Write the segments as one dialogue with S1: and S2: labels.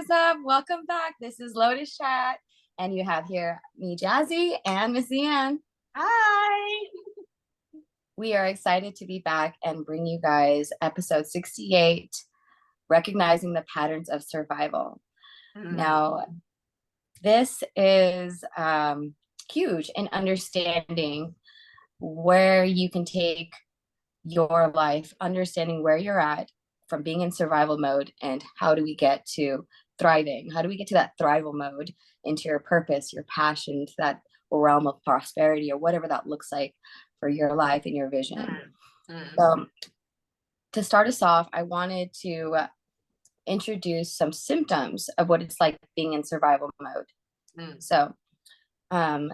S1: is up? Welcome back. This is Lotus Chat, and you have here me, Jazzy, and Miss Ian.
S2: Hi.
S1: We are excited to be back and bring you guys episode 68, Recognizing the Patterns of Survival. Now, this is huge in understanding where you can take your life, understanding where you're at from being in survival mode, and how do we get to thriving? How do we get to that thrival mode, into your purpose, your passion, to that realm of prosperity, or whatever that looks like for your life and your vision? So, to start us off, I wanted to introduce some symptoms of what it's like being in survival mode. So,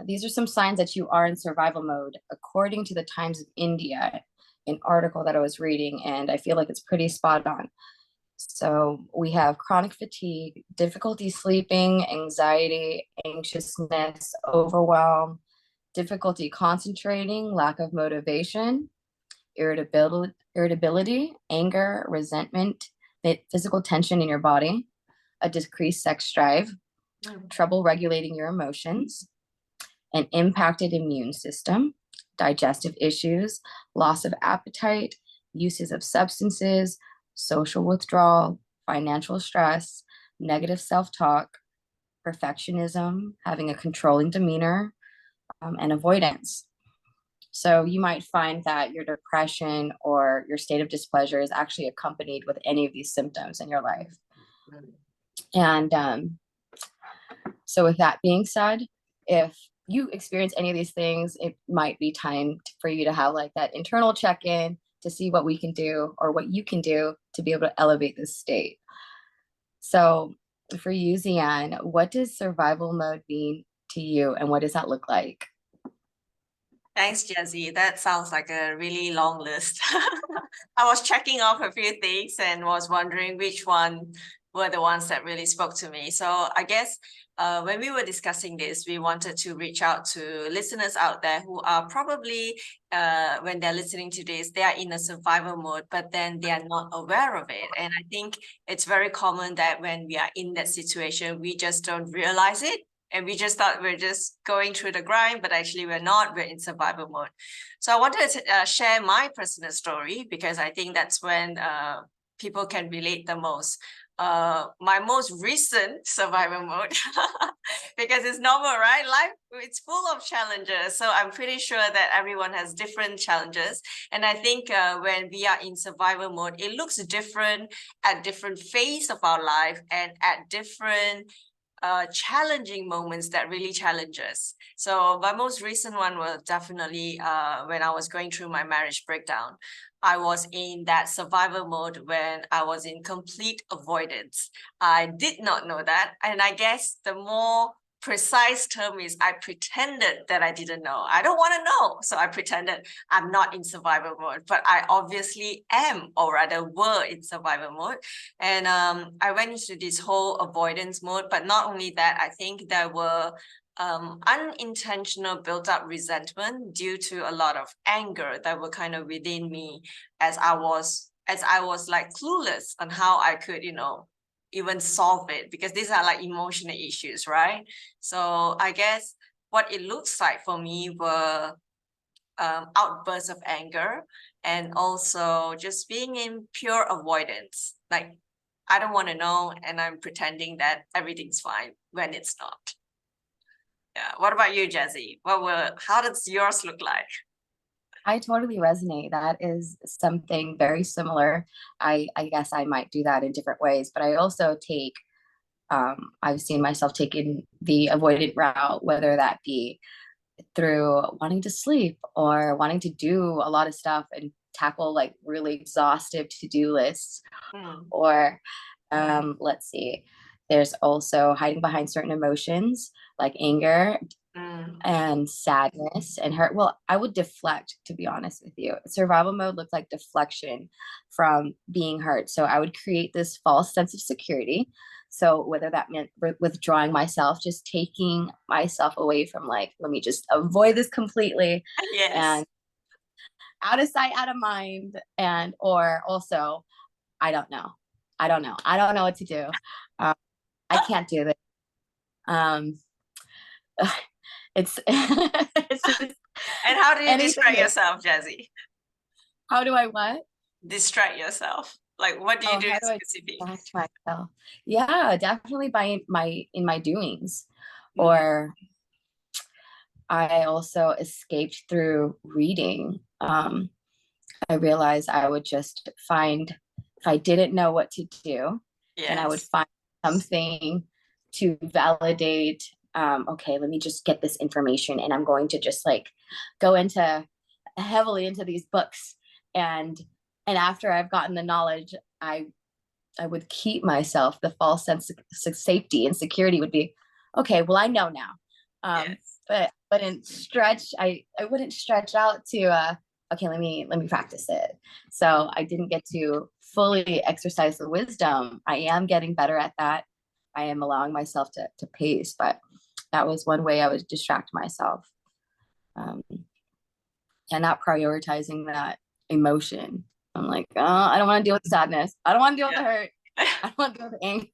S1: these are some signs that you are in survival mode, according to the Times of India, an article that I was reading, and I feel like it's pretty spot on. So we have chronic fatigue, difficulty sleeping, anxiety, anxiousness, overwhelm, difficulty concentrating, lack of motivation, irritability, anger, resentment, physical tension in your body, a decreased sex drive, trouble regulating your emotions, an impacted immune system, digestive issues, loss of appetite, uses of substances, social withdrawal, financial stress, negative self-talk, perfectionism, having a controlling demeanor, and avoidance. So you might find that your depression or your state of displeasure is actually accompanied with any of these symptoms in your life. And so with that being said, if you experience any of these things, it might be time for you to have like that internal check-in to see what we can do or what you can do to be able to elevate this state. So for you, Zian, what does survival mode mean to you, and what does that look like?
S2: Thanks, Jazzy. That sounds like a really long list. I was checking off a few things and was wondering which one were the ones that really spoke to me. So I guess when we were discussing this, we wanted to reach out to listeners out there who are probably, when they're listening to this, they are in a survival mode, but then they are not aware of it. And I think it's very common that when we are in that situation, we just don't realize it. And we just thought we're just going through the grind, but actually we're not. We're in survival mode. So I wanted to share my personal story because I think that's when people can relate the most. My most recent survival mode, because it's normal, right? Life, it's full of challenges. So I'm pretty sure that everyone has different challenges. And I think when we are in survival mode, it looks different at different phase of our life and at different challenging moments that really challenge us. So my most recent one was definitely when I was going through my marriage breakdown. I was in that survival mode when I was in complete avoidance. I did not know that. And I guess the more precise term is I pretended that I didn't know. I don't want to know. So I pretended I'm not in survival mode, but I obviously am, or rather were in survival mode. And I went into this whole avoidance mode. But not only that, I think there were unintentional built up resentment due to a lot of anger that were kind of within me as I was like clueless on how I could, even solve it, because these are like emotional issues, right? So I guess what it looks like for me were outbursts of anger and also just being in pure avoidance. Like, I don't want to know, and I'm pretending that everything's fine when it's not. Yeah. What about you, Jazzy? How does yours look like?
S1: I totally resonate. That is something very similar. I guess I might do that in different ways, but I also take, I've seen myself taking the avoidant route, whether that be through wanting to sleep or wanting to do a lot of stuff and tackle like really exhaustive to-do lists. Or let's see, there's also hiding behind certain emotions like anger and sadness and hurt. Well, I would deflect, to be honest with you. Survival mode looked like deflection from being hurt. So I would create this false sense of security. So whether that meant withdrawing myself, just taking myself away from, like, let me just avoid this completely.
S2: Yes.
S1: And out of sight, out of mind. Or also, I don't know what to do. I can't do this. Um, it's just
S2: And how do you
S1: anything
S2: distract
S1: that,
S2: yourself, Jazzy?
S1: how do I what?
S2: Distract yourself. Like, what do you
S1: Oh,
S2: do in
S1: how do I
S2: specific?
S1: distract myself? Yeah, definitely by my doings.
S2: Mm,
S1: Or I also escaped through reading. I realized I would just find, if I didn't know what to do, then I would
S2: yes.
S1: find something to validate. Okay, let me just get this information, and I'm going to just like go into heavily into these books, and after I've gotten the knowledge, I would keep myself. The false sense of safety and security would be, okay, well, I know now.
S2: Yes.
S1: But in stretch, I wouldn't stretch out to okay, let me practice it. So I didn't get to fully exercise the wisdom. I am getting better at that. I am allowing myself to pace, but that was one way I would distract myself. Um, and not prioritizing that emotion. I'm like, oh, I don't want to deal with sadness. I don't want to deal with the hurt.
S2: Yeah.
S1: I don't want to deal with anger.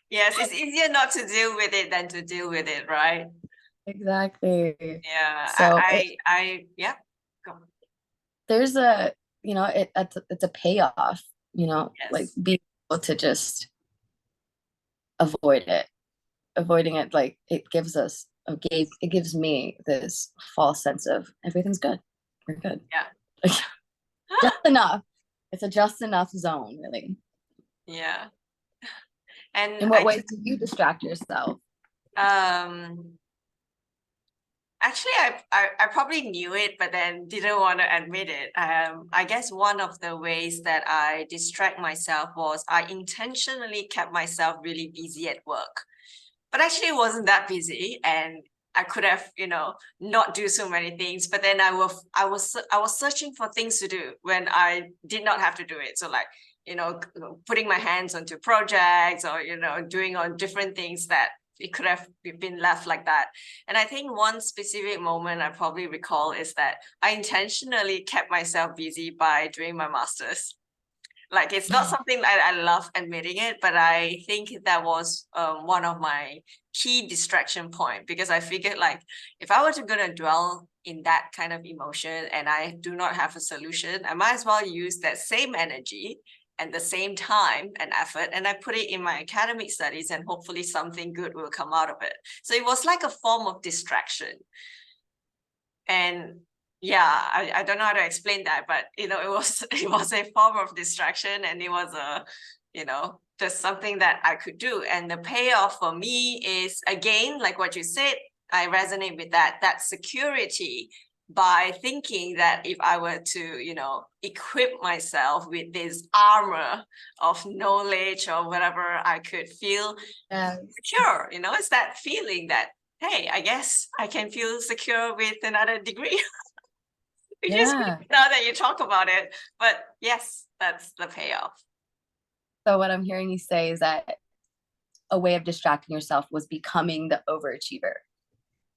S2: Yes, it's easier not to deal with it than to deal with it, right?
S1: Exactly.
S2: Yeah,
S1: So
S2: yeah. Go.
S1: there's a, it's a payoff, like
S2: Yes.
S1: being able to just avoid it. Avoiding it, like it gives me this false sense of everything's good. We're good.
S2: Yeah.
S1: Just enough. It's a just enough zone, really.
S2: Yeah. And
S1: In what ways do you distract yourself?
S2: um actually, I probably knew it, but then didn't want to admit it. I guess one of the ways that I distract myself was I intentionally kept myself really busy at work, but actually it wasn't that busy, and I could have, not do so many things. But then I was searching for things to do when I did not have to do it. So like, putting my hands onto projects, or doing on different things that it could have been left like that. And I think one specific moment I probably recall is that I intentionally kept myself busy by doing my master's. Like, it's not something that I love admitting it, but I think that was one of my key distraction point, because I figured, like, if I were to gonna dwell in that kind of emotion and I do not have a solution, I might as well use that same energy and the same time and effort, and I put it in my academic studies, and hopefully something good will come out of it. So it was like a form of distraction. And yeah, I don't know how to explain that, but it was it was a form of distraction, and it was just something that I could do. And the payoff for me is, again, like what you said, I resonate with that security, by thinking that if I were to, equip myself with this armor of knowledge or whatever, I could feel
S1: Yes.
S2: secure. It's that feeling that, hey, I guess I can feel secure with another degree. Which is
S1: Yeah.
S2: weird now that you talk about it. But yes, that's the payoff.
S1: So what I'm hearing you say is that a way of distracting yourself was becoming the overachiever.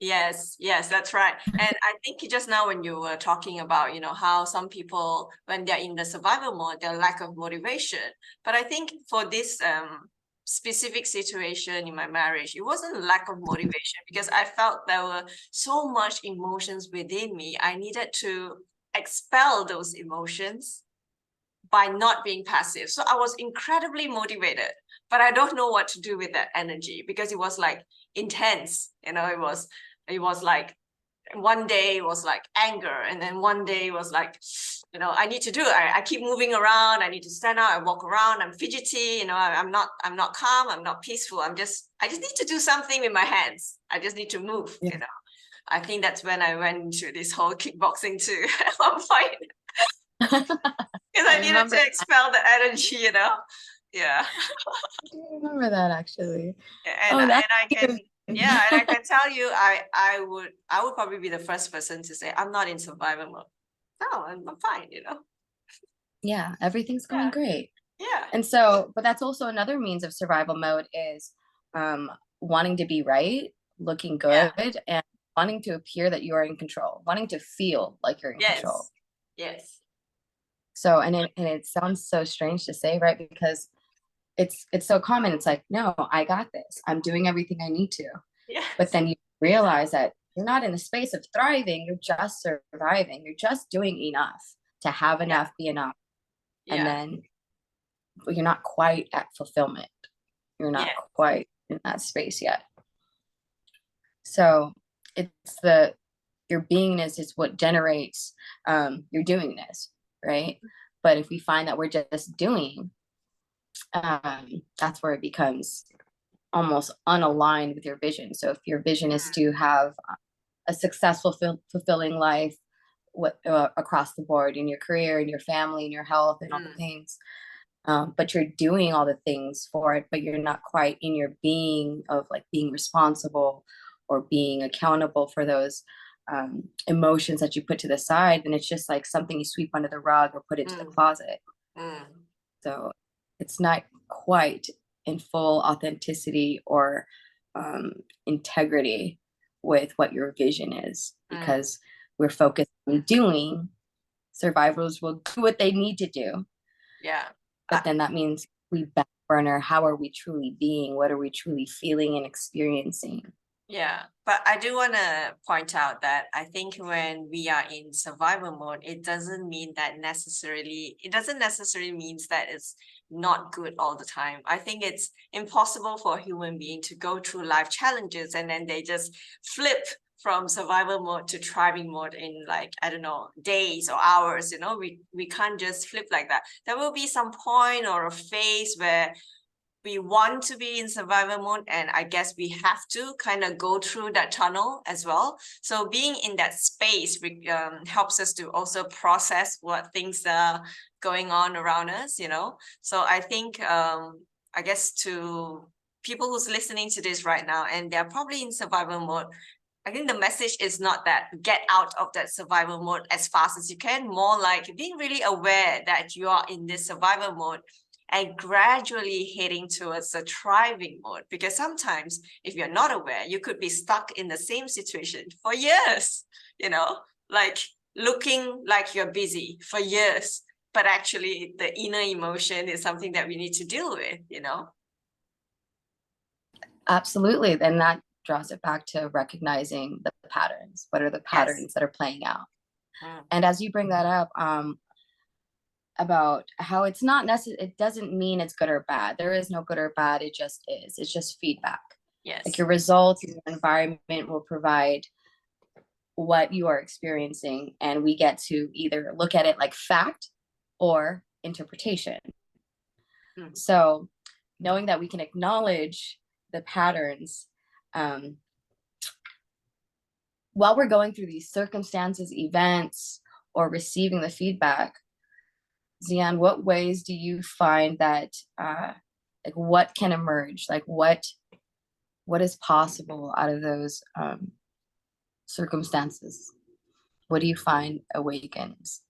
S2: Yes, yes, that's right. And I think just now when you were talking about, how some people, when they're in the survival mode, their lack of motivation. But I think for this specific situation in my marriage, it wasn't lack of motivation, because I felt there were so much emotions within me. I needed to expel those emotions by not being passive. So I was incredibly motivated, but I don't know what to do with that energy, because it was like intense. It was like, one day it was like anger, and then one day it was like, I need to do it. I keep moving around. I need to stand out. I walk around. I'm fidgety. I'm not calm. I'm not peaceful. I just need to do something with my hands. I just need to move.
S1: Yeah.
S2: I think that's when I went into this whole kickboxing too at one point. Because I
S1: I
S2: needed
S1: remember
S2: to expel the energy. Yeah.
S1: I remember that actually.
S2: And
S1: Oh,
S2: and
S1: that's
S2: I can,
S1: cute.
S2: yeah, and I can tell you, I would probably be the first person to say I'm not in survival mode. No, I'm fine.
S1: Yeah, everything's going
S2: Yeah,
S1: great.
S2: yeah,
S1: And so, but that's also another means of survival mode is um, wanting to be right, looking
S2: yeah.
S1: good, and wanting to appear that you are in control, wanting to feel like you're in control.
S2: Yes, yes,
S1: So, and it sounds so strange to say, right? Because it's so common. It's like, no, I got this. I'm doing everything I need to. But
S2: Yes.
S1: then you realize that you're not in a space of thriving, you're just surviving. You're just doing enough to have
S2: Yeah.
S1: enough, be enough. And
S2: Yeah.
S1: then you're not quite at fulfillment. You're not
S2: Yeah.
S1: quite in that space yet. So it's the your beingness is what generates your doingness, right? But if we find that we're just doing, that's where it becomes almost unaligned with your vision. So if your vision is to have a successful, fulfilling life across the board in your career, in your family, in your health, and all the things, but you're doing all the things for it, but you're not quite in your being of like being responsible or being accountable for those emotions that you put to the side, then it's just like something you sweep under the rug or put into the closet. So it's not quite in full authenticity or integrity with what your vision is, because we're focused on doing. Survivors will do what they need to do.
S2: Yeah.
S1: But then that means we back burner. How are we truly being? What are we truly feeling and experiencing?
S2: Yeah, but I do want to point out that I think when we are in survival mode, it doesn't necessarily means that it's not good all the time. I think it's impossible for a human being to go through life challenges and then they just flip from survival mode to thriving mode in, like, I don't know, days or hours. We can't just flip like that. There will be some point or a phase where we want to be in survival mode, and I guess we have to kind of go through that tunnel as well. So being in that space helps us to also process what things are going on around us. So I think I guess to people who's listening to this right now and they're probably in survival mode, I think the message is not that get out of that survival mode as fast as you can, more like being really aware that you are in this survival mode and gradually heading towards a thriving mode. Because sometimes if you're not aware, you could be stuck in the same situation for years, like looking like you're busy for years, but actually the inner emotion is something that we need to deal with.
S1: Absolutely. Then that draws it back to recognizing the patterns. What are the patterns
S2: Yes.
S1: that are playing out? And as you bring that up, about how it's not necessary, it doesn't mean it's good or bad. There is no good or bad. It just is. It's just feedback.
S2: Yes.
S1: Like your results, your environment will provide what you are experiencing, and we get to either look at it like fact or interpretation. So knowing that we can acknowledge the patterns while we're going through these circumstances, events, or receiving the feedback, Zian, what ways do you find that like what can emerge? Like what is possible out of those circumstances? What do you find awakens?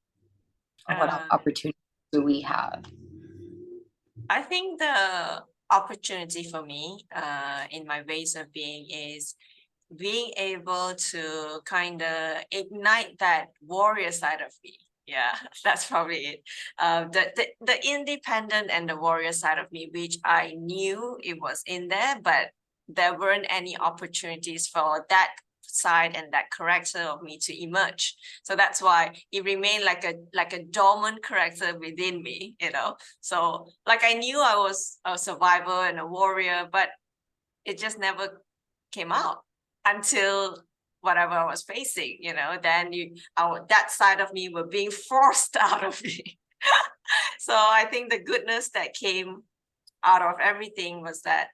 S1: Or what opportunities do we have?
S2: I think the opportunity for me in my ways of being is being able to kind of ignite that warrior side of me. Yeah, that's probably it. The independent and the warrior side of me, which I knew it was in there, but there weren't any opportunities for that side and that character of me to emerge. So that's why it remained like a dormant character within me. So like I knew I was a survivor and a warrior, but it just never came out until whatever I was facing. Then that side of me were being forced out of me. So I think the goodness that came out of everything was that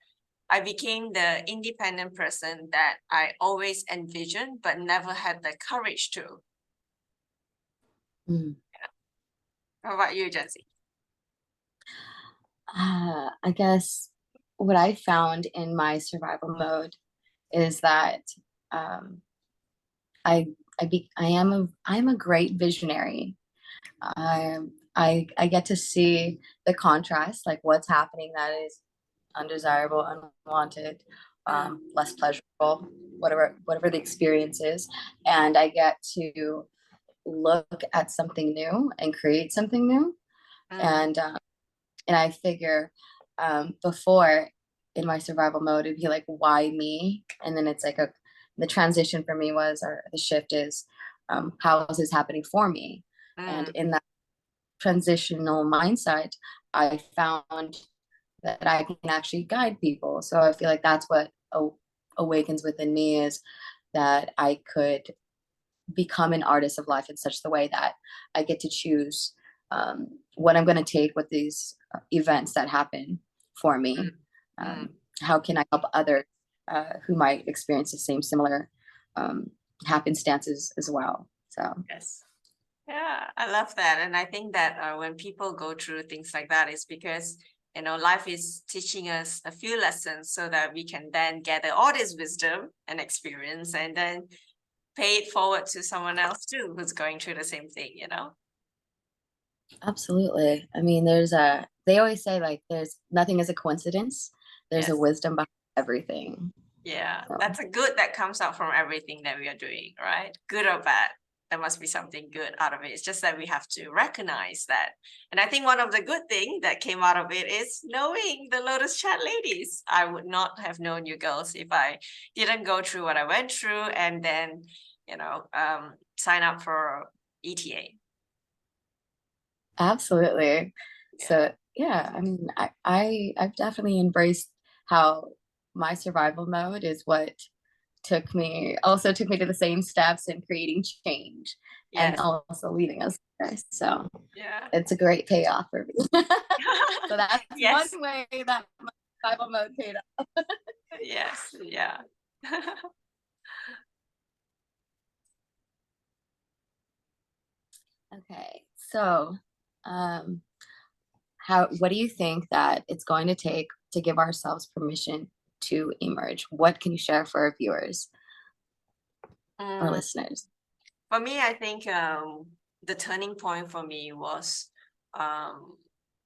S2: I became the independent person that I always envisioned, but never had the courage to.
S1: Mm.
S2: How about you, Jazzy?
S1: I guess what I found in my survival mode is that um, I am a great visionary. I I get to see the contrast, like what's happening that is undesirable, unwanted, less pleasurable, whatever the experience is, and I get to look at something new and create something new, and I figure before in my survival mode, it'd be like, why me? And then it's like the transition for me was, or the shift is, how is this happening for me? And in that transitional mindset, I found that I can actually guide people. So I feel like that's what awakens within me, is that I could become an artist of life in such the way that I get to choose what I'm going to take with these events that happen for me. How can I help others who might experience the same similar happenstances as well? So
S2: Yes. Yeah, I love that. And I think that when people go through things like that, it's because, life is teaching us a few lessons so that we can then gather all this wisdom and experience and then pay it forward to someone else too who's going through the same thing.
S1: absolutely. I mean, they always say like there's nothing is a coincidence. There's a
S2: Yes.
S1: wisdom behind everything.
S2: Yeah,
S1: So,
S2: that's a good that comes out from everything that we are doing, right? Good or bad, there must be something good out of it. It's just that we have to recognize that. And I think one of the good thing that came out of it is knowing the Lotus Chat ladies. I would not have known you girls if I didn't go through what I went through and then, sign up for ETA.
S1: absolutely.
S2: Yeah.
S1: So yeah, I mean, I've definitely embraced how my survival mode is what took me to the same steps in creating change and
S2: Yes.
S1: also leading us there. So
S2: Yeah.
S1: it's a great payoff for me. So that's one
S2: Yes.
S1: way that my survival mode paid off.
S2: Yes. Yeah.
S1: Okay, so um, what do you think that it's going to take to give ourselves permission to emerge? What can you share for our viewers or
S2: Mm,
S1: listeners?
S2: For me, I think the turning point for me was um,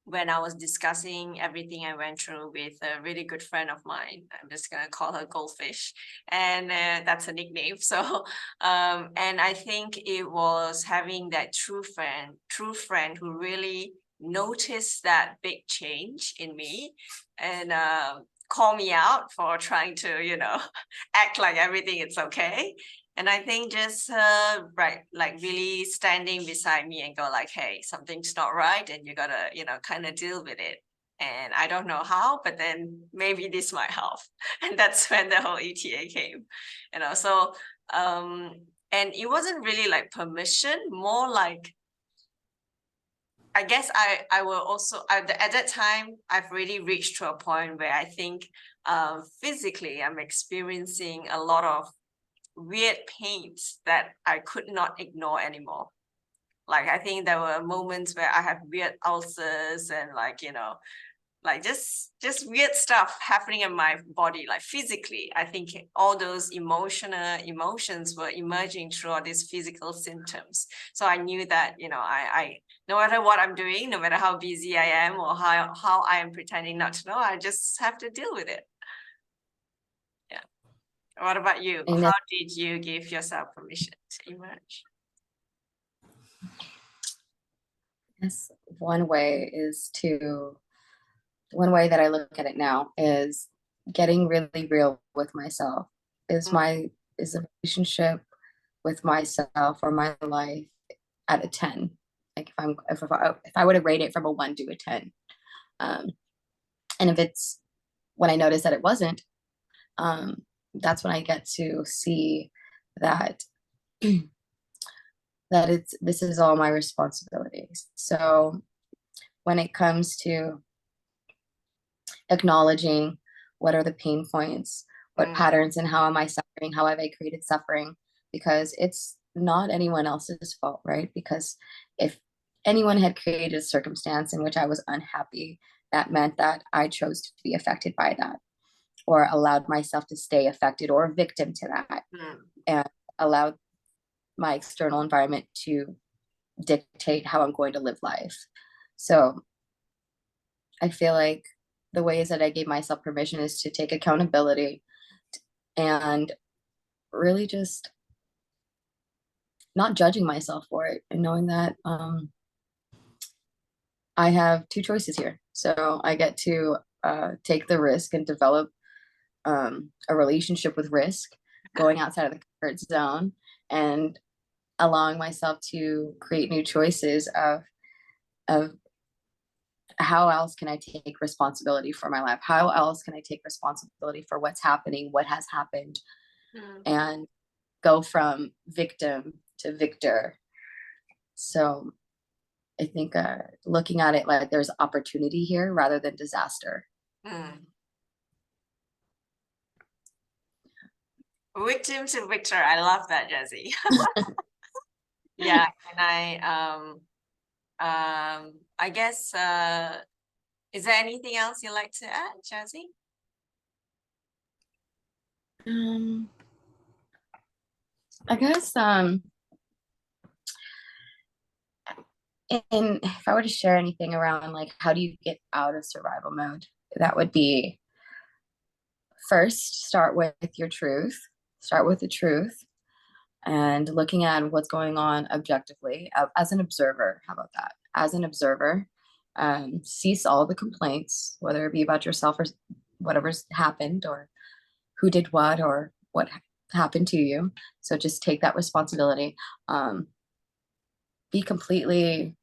S2: when I was discussing everything I went through with a really good friend of mine. I'm just gonna call her Goldfish, and that's a nickname. So, and I think it was having that true friend who really noticed that big change in me, and call me out for trying to, act like everything is okay. And I think just right, like really standing beside me and go like, hey, something's not right, and you gotta, kind of deal with it. And I don't know how, but then maybe this might help. And that's when the whole ETA came. So and it wasn't really like permission, more like I guess I will also at that time I've really reached to a point where I think physically I'm experiencing a lot of weird pains that I could not ignore anymore. Like I think there were moments where I have weird ulcers and like just weird stuff happening in my body, like physically. I think all those emotions were emerging through all these physical symptoms. So I knew that, I no matter what I'm doing, no matter how busy I am or how I am pretending not to know, I just have to deal with it. Yeah. What about you?
S1: And
S2: How did you give yourself permission to emerge?
S1: this one way that I look at it now is getting really real with myself. Is
S2: Mm,
S1: my is a relationship with myself or my life at a 10? Like if I were to rate it from a 1 to a 10, um, and if it's when I notice that it wasn't, um, that's when I get to see that it's this is all my responsibilities. So when it comes to acknowledging what are the pain points, what
S2: mm,
S1: patterns, and how am I suffering, how have I created suffering, because it's not anyone else's fault, right? Because if anyone had created a circumstance in which I was unhappy, that meant that I chose to be affected by that, or allowed myself to stay affected or a victim to that,
S2: mm.
S1: and allowed my external environment to dictate how I'm going to live life. So I feel like the ways that I gave myself permission is to take accountability and really just not judging myself for it, and knowing that I have two choices here. So I get to take the risk and develop a relationship with risk, going outside of the comfort zone and allowing myself to create new choices of how else can I take responsibility for my life? How else can I take responsibility for what's happening, what has happened, and go from victim to victor. So I think looking at it like there's opportunity here rather than disaster.
S2: Victim to victor. I love that, Jazzy. Yeah, and I guess is there anything else you'd like to add, Jazzy?
S1: I guess and if I were to share anything around like how do you get out of survival mode, that would be first start with your truth. Start with the truth and looking at what's going on objectively as an observer. How about that? As an observer, cease all the complaints, whether it be about yourself or whatever's happened or who did what or what happened to you. So just take that responsibility. Be completely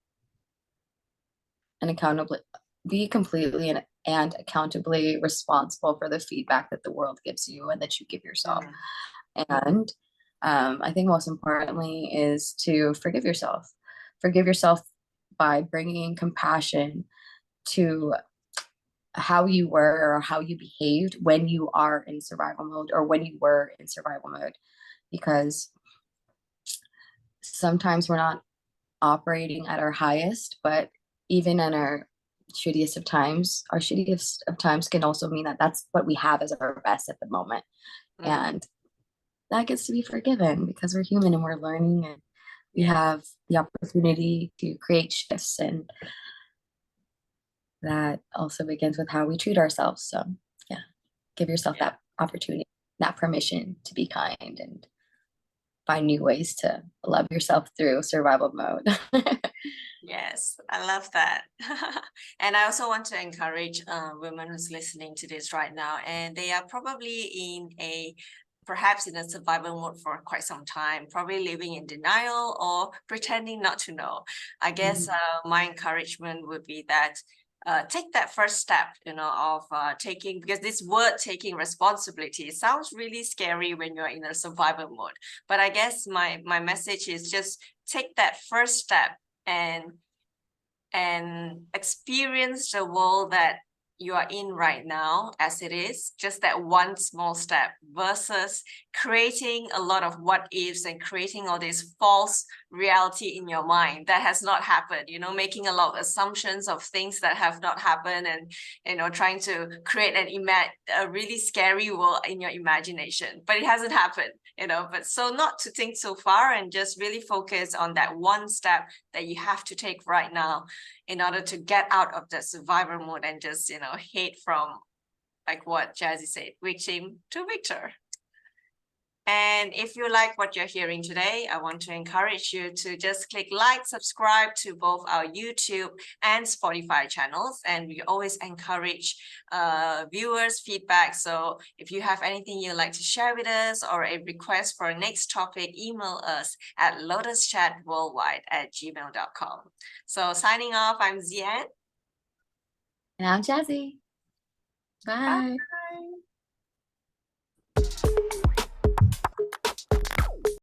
S1: and accountably responsible for the feedback that the world gives you and that you give yourself. And I think most importantly is to forgive yourself. Forgive yourself by bringing compassion to how you were or how you behaved when you are in survival mode or when you were in survival mode. Because sometimes we're not operating at our highest, but even in our shittiest of times, our shittiest of times can also mean that that's what we have as our best at the moment. And that gets to be forgiven because we're human and we're learning and we have the opportunity to create shifts, and that also begins with how we treat ourselves. So yeah, give yourself that opportunity, that permission to be kind and find new ways to love yourself through survival mode.
S2: Yes, I love that. And I also want to encourage women who's listening to this right now, and they are probably perhaps in a survival mode for quite some time, probably living in denial or pretending not to know. I guess my encouragement would be that take that first step, of taking, because this word taking responsibility sounds really scary when you're in a survival mode. But I guess my message is just take that first step and experience the world that you are in right now as it is, just that one small step versus creating a lot of what ifs and creating all this false reality in your mind that has not happened, making a lot of assumptions of things that have not happened and, trying to create a really scary world in your imagination, but it hasn't happened, but so not to think so far and just really focus on that one step that you have to take right now in order to get out of the survivor mode and just, hate from, like what Jazzy said, victim to victor. And if you like what you're hearing today, I want to encourage you to just click like, subscribe to both our YouTube and Spotify channels. And we always encourage viewers' feedback. So if you have anything you'd like to share with us or a request for a next topic, email us at lotuschatworldwide@gmail.com. So signing off, I'm Zian.
S1: And I'm Jazzy. Bye.